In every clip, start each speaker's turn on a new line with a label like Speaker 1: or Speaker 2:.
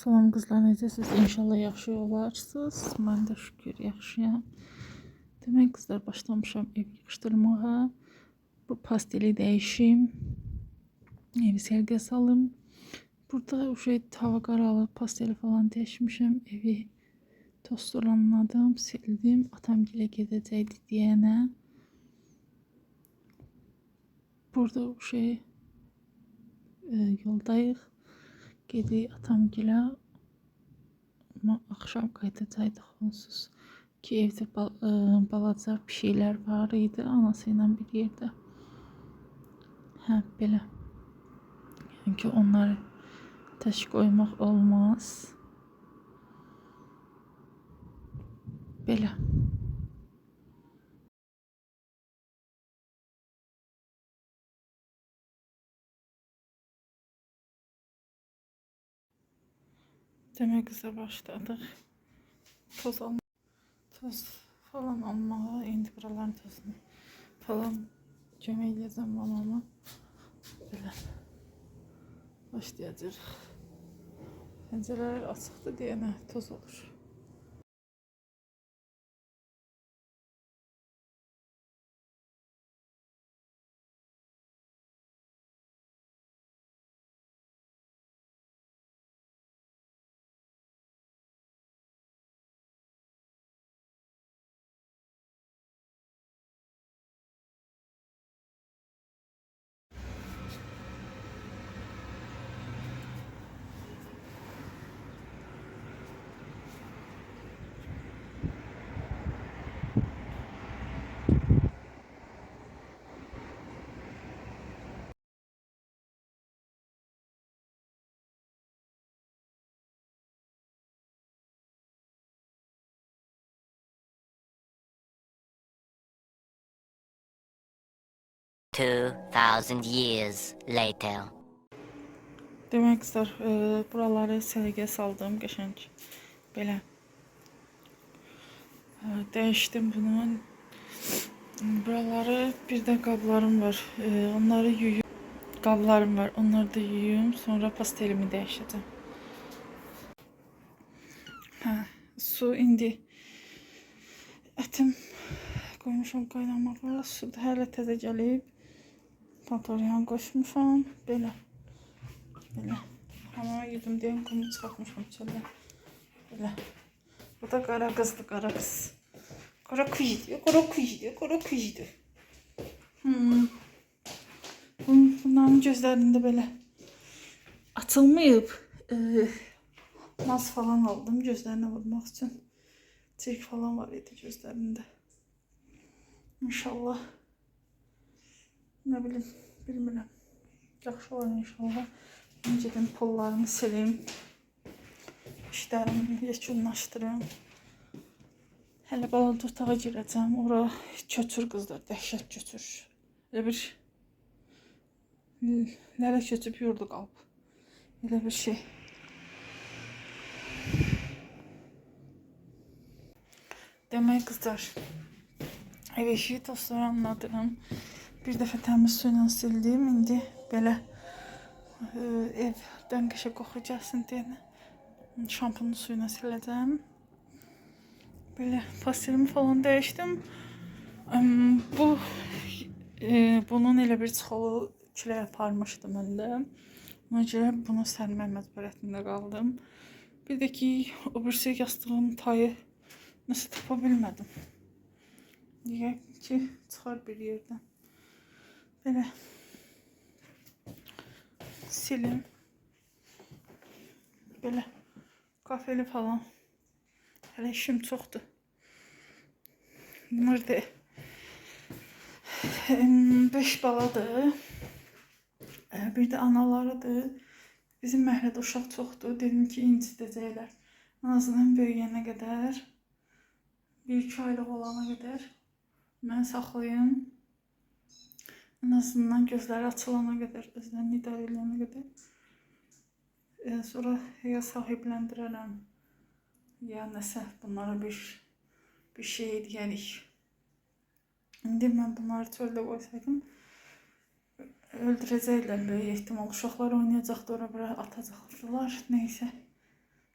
Speaker 1: Salam qızlar, necəsiz? İnşallah yaxşı olarsınız. Mən də şükür yaxşıyam. Demək qızlar, başlamışam ev yığışdırmağa. Bu pasteli dəyişim. Evi sərgiyə salım. Burada hava qaralıb, pasteli falan dəyişmişəm. Evi tozlanladım, sildim. Atamgilə gedəcəkdi deyənə. Burada yoldayıq. Gedirik atamgilə. Ama akşam qayıdacaqdıq onsuz ki, evdə balaca bir şeyler var idi, anası ilə bir yerdə. Hə, belə. Yəni ki, onları tək qoymaq olmaz. Belə. Demək qıza başladıq. Toz falan almağa, indi buraların tozunu falan kömək edəcəm mamama. Belə başlayacağıq. Pəncərələr açıqdır deyənə toz olur.
Speaker 2: $2,000 later.
Speaker 1: Demək qızlar, buraları sərgiyə saldım, qəşəng. Belə. Dəyişdim bunu. Buraları bir də qablarım var. Onları yuyum. Qablarım var. Onları da yuyum. Sonra pastelimi dəyişəcəm. Hə, su indi. Ətim qoymuşam qaynamağa. Su da hələ təzə gəlib. Pantoryan qoşmuşam. Belə. Belə. Hamama yedim deyəm, qumu çıxartmışam çöldən. Belə. Bu da qara qızdır, qara qız. Qara kuyudur, qara kuyudur, qara kuyudur. Bunların gözlərində belə açılmayıb. Naz falan aldım gözlərinə vurmaq üçün. Çirk falan var idi gözlərində. İnşallah. Nə bilim, bilmirəm. Yaxşı olur inşallah. Öncədən pullarımı silim. İşlərimi yekunlaşdırım. Hələ balaca otağa girəcəm. Ora köçür qızlar, dəhşət köçür. Elə bir lərə köçüb yurdu qalıb. Elə bir şey. Demək qızlar, ev eşiyi tozlanladım. Bir dəfə təmiz suyla sildim. İndi belə evdən qəşəng qoxu gəlsin deyə şampunlu suyla siləcəm. Böyle pastelimi falan dəyişdim. Bunun elə bir çıxılı kilə aparmışdı məndə. Ona görə bunu sərmək məcburiyyətində qaldım. Bir də ki, o birisi yastığın tayı nəsə tapa bilmədim. Deyək ki, çıxar bir yerdən. Belə silim. Belə kafeli falan. Hələ işim çoxdur. Bunlar da 5 baladır. Bir də analarıdır. Bizim məhəllədə uşaq çoxdur. Dedim ki, incidəcəklər. En azından böyüyənə qədər, 1-2 aylıq olana qədər mən saxlayım. En azından gözləri açılana qədər, özlərini idarə edənə qədər. Sonra ya sahibləndirərəm, ya nəsə bunlara bir şey deyərik. İndi mən bunları çöldə qoysaydım, öldürəcəklər böyük ehtimal. Uşaqlar oynayacaqdı, ora bura atacaqdılar. Neysə.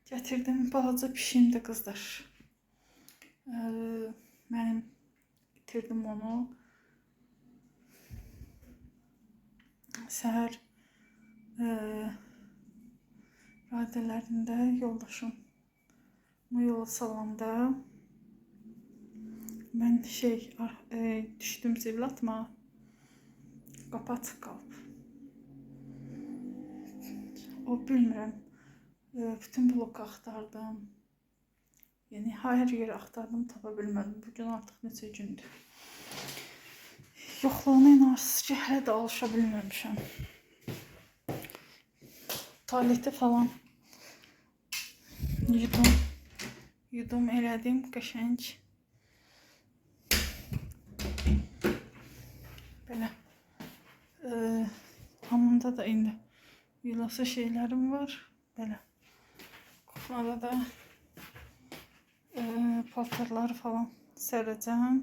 Speaker 1: Gətirdim balaca pişiyim də qızlar. Mənim bitirdim onu. Səhər radələrində yoldaşım bu yola salanda mən düşdüm zivil atmağa. Qapı açıq qalıb. O bilmirəm. Bütün bloku axtardım. Yəni hər yeri axtardım, tapa bilmədim. Bugün artıq neçə gündür. Yoxluğuna inansız ki, hələ də alışa bilməmişəm. Tualeti falan yudum elədim, qəşəng. Belə. Hamında da indi yulası şeylərim var. Belə. Kuxmada da paltarları falan sərəcəm.